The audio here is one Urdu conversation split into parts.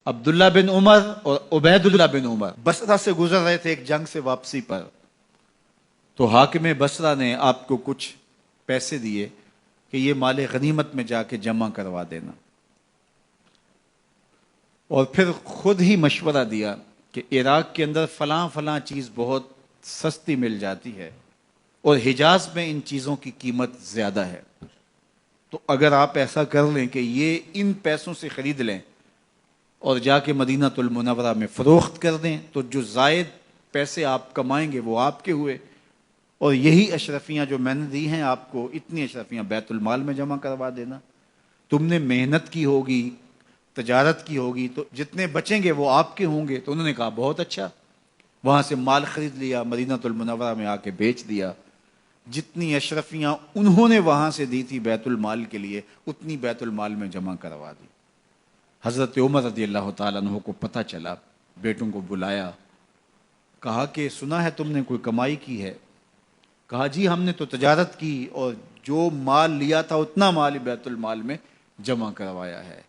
عبداللہ بن عمر اور عبید اللہ بن عمر بصرہ سے گزر رہے تھے ایک جنگ سے واپسی پر، تو حاکم بصرہ نے آپ کو کچھ پیسے دیے کہ یہ مال غنیمت میں جا کے جمع کروا دینا، اور پھر خود ہی مشورہ دیا کہ عراق کے اندر فلاں فلاں چیز بہت سستی مل جاتی ہے اور حجاز میں ان چیزوں کی قیمت زیادہ ہے، تو اگر آپ ایسا کر لیں کہ یہ ان پیسوں سے خرید لیں اور جا کے مدینہ المنورہ میں فروخت کر دیں، تو جو زائد پیسے آپ کمائیں گے وہ آپ کے ہوئے، اور یہی اشرفیاں جو میں نے دی ہیں آپ کو، اتنی اشرفیاں بیت المال میں جمع کروا دینا، تم نے محنت کی ہوگی، تجارت کی ہوگی، تو جتنے بچیں گے وہ آپ کے ہوں گے۔ تو انہوں نے کہا بہت اچھا، وہاں سے مال خرید لیا، مدینہ المنورہ میں آ کے بیچ دیا، جتنی اشرفیاں انہوں نے وہاں سے دی تھی بیت المال کے لیے، اتنی بیت المال میں جمع کروا دی۔ حضرت عمر رضی اللہ تعالیٰ عنہ کو پتہ چلا، بیٹوں کو بلایا، کہا کہ سنا ہے تم نے کوئی کمائی کی ہے؟ کہا جی ہم نے تو تجارت کی اور جو مال لیا تھا اتنا مال ہی بیت المال میں جمع کروایا ہے۔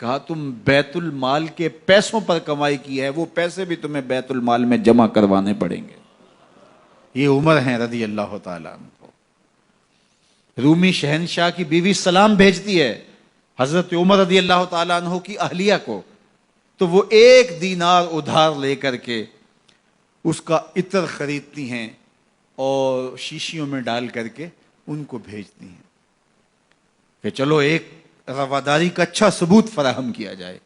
کہا تم بیت المال کے پیسوں پر کمائی کی ہے، وہ پیسے بھی تمہیں بیت المال میں جمع کروانے پڑیں گے۔ یہ عمر ہیں رضی اللہ تعالیٰ عنہ۔ رومی شہنشاہ کی بیوی سلام بھیجتی ہے حضرت عمر رضی اللہ تعالیٰ عنہ کی اہلیہ کو، تو وہ 1 دینار ادھار لے کر کے اس کا عطر خریدتی ہیں اور شیشیوں میں ڈال کر کے ان کو بھیجتی ہیں کہ چلو ایک رواداری کا اچھا ثبوت فراہم کیا جائے۔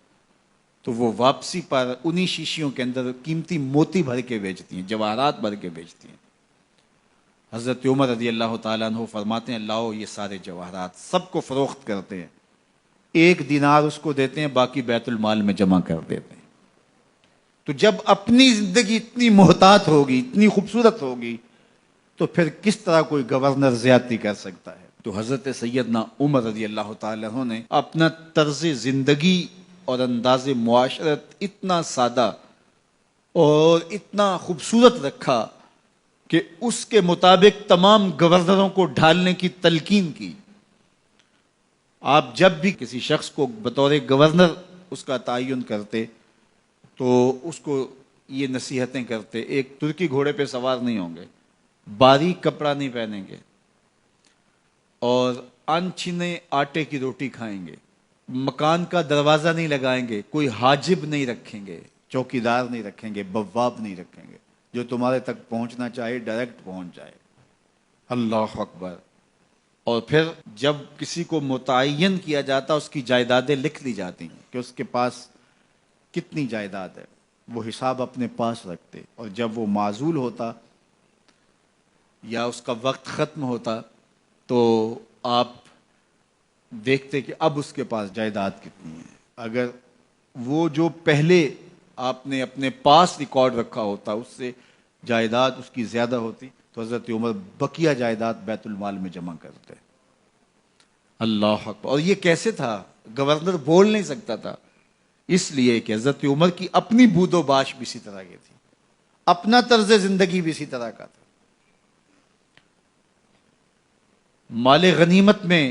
تو وہ واپسی پر انہی شیشیوں کے اندر قیمتی موتی بھر کے بیچتی ہیں، جواہرات بھر کے بیچتی ہیں۔ حضرت عمر رضی اللہ تعالیٰ عنہ فرماتے ہیں لاؤ یہ سارے جواہرات، سب کو فروخت کرتے ہیں، 1 دینار اس کو دیتے ہیں، باقی بیت المال میں جمع کر دیتے ہیں۔ تو جب اپنی زندگی اتنی محتاط ہوگی، اتنی خوبصورت ہوگی، تو پھر کس طرح کوئی گورنر زیادتی کر سکتا ہے؟ تو حضرت سیدنا عمر رضی اللہ تعالیٰ عنہ نے اپنا طرز زندگی اور انداز معاشرت اتنا سادہ اور اتنا خوبصورت رکھا کہ اس کے مطابق تمام گورنروں کو ڈھالنے کی تلقین کی۔ آپ جب بھی کسی شخص کو بطور گورنر اس کا تعین کرتے تو اس کو یہ نصیحتیں کرتے، ایک ترکی گھوڑے پہ سوار نہیں ہوں گے، باریک کپڑا نہیں پہنیں گے، اور انچھنے آٹے کی روٹی کھائیں گے، مکان کا دروازہ نہیں لگائیں گے، کوئی حاجب نہیں رکھیں گے، چوکیدار نہیں رکھیں گے، بواب نہیں رکھیں گے، جو تمہارے تک پہنچنا چاہے ڈائریکٹ پہنچ جائے۔ اللہ اکبر۔ اور پھر جب کسی کو متعین کیا جاتا اس کی جائیدادیں لکھ دی جاتی ہیں کہ اس کے پاس کتنی جائیداد ہے، وہ حساب اپنے پاس رکھتے، اور جب وہ معزول ہوتا یا اس کا وقت ختم ہوتا تو آپ دیکھتے کہ اب اس کے پاس جائیداد کتنی ہے۔ اگر وہ جو پہلے آپ نے اپنے پاس ریکارڈ رکھا ہوتا اس سے جائیداد اس کی زیادہ ہوتی تو حضرت عمر بقیہ جائیداد بیت المال میں جمع کرتے۔ اللہ اکبر۔ اور یہ کیسے تھا؟ گورنر بول نہیں سکتا تھا، اس لیے کہ حضرت عمر کی اپنی بود و باش بھی اسی طرح کی تھی، اپنا طرز زندگی بھی اسی طرح کا تھا۔ مال غنیمت میں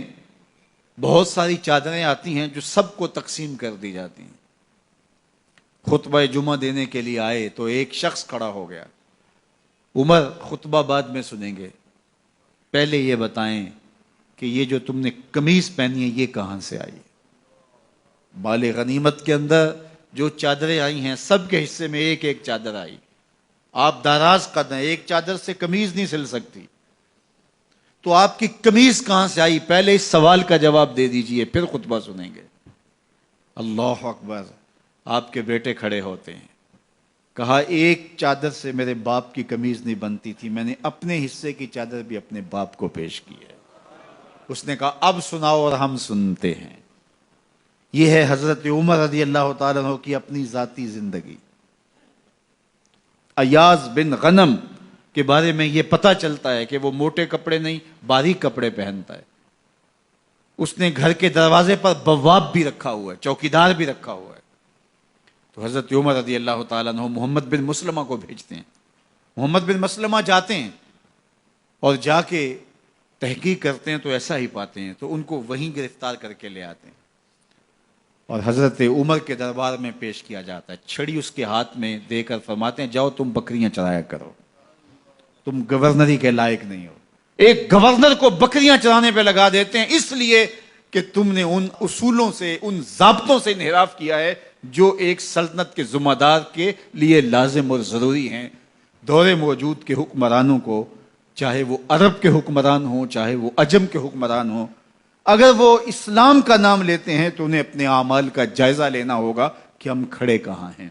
بہت ساری چادریں آتی ہیں جو سب کو تقسیم کر دی جاتی ہیں۔ خطبہ جمعہ دینے کے لیے آئے تو ایک شخص کھڑا ہو گیا، عمر خطبہ بعد میں سنیں گے، پہلے یہ بتائیں کہ یہ جو تم نے قمیض پہنی ہے یہ کہاں سے آئی؟ مال غنیمت کے اندر جو چادریں آئی ہیں سب کے حصے میں ایک ایک چادر آئی، آپ داراز قد ہیں، ایک چادر سے قمیض نہیں سل سکتی، تو آپ کی قمیض کہاں سے آئی؟ پہلے اس سوال کا جواب دے دیجئے، پھر خطبہ سنیں گے۔ اللہ اکبر۔ آپ کے بیٹے کھڑے ہوتے ہیں، کہا ایک چادر سے میرے باپ کی قمیض نہیں بنتی تھی، میں نے اپنے حصے کی چادر بھی اپنے باپ کو پیش کی ہے۔ اس نے کہا اب سناؤ، اور ہم سنتے ہیں۔ یہ ہے حضرت عمر رضی اللہ تعالیٰ عنہ کی اپنی ذاتی زندگی۔ ایاز بن غنم کے بارے میں یہ پتہ چلتا ہے کہ وہ موٹے کپڑے نہیں باریک کپڑے پہنتا ہے۔ اس نے گھر کے دروازے پر بواب بھی رکھا ہوا ہے، چوکیدار بھی رکھا ہوا ہے۔ تو حضرت عمر رضی اللہ تعالیٰ عنہ محمد بن مسلمہ کو بھیجتے ہیں، محمد بن مسلمہ جاتے ہیں اور جا کے تحقیق کرتے ہیں تو ایسا ہی پاتے ہیں، تو ان کو وہیں گرفتار کر کے لے آتے ہیں اور حضرت عمر کے دربار میں پیش کیا جاتا ہے، چھڑی اس کے ہاتھ میں دے کر فرماتے ہیں جاؤ تم بکریاں چرایا کرو، تم گورنری کے لائق نہیں ہو۔ ایک گورنر کو بکریاں چرانے پہ لگا دیتے ہیں اس لیے کہ تم نے ان اصولوں سے، ان ضابطوں سے انحراف کیا ہے جو ایک سلطنت کے ذمہ دار کے لیے لازم اور ضروری ہیں۔ دور موجود کے حکمرانوں کو، چاہے وہ عرب کے حکمران ہوں چاہے وہ عجم کے حکمران ہوں، اگر وہ اسلام کا نام لیتے ہیں تو انہیں اپنے اعمال کا جائزہ لینا ہوگا کہ ہم کھڑے کہاں ہیں۔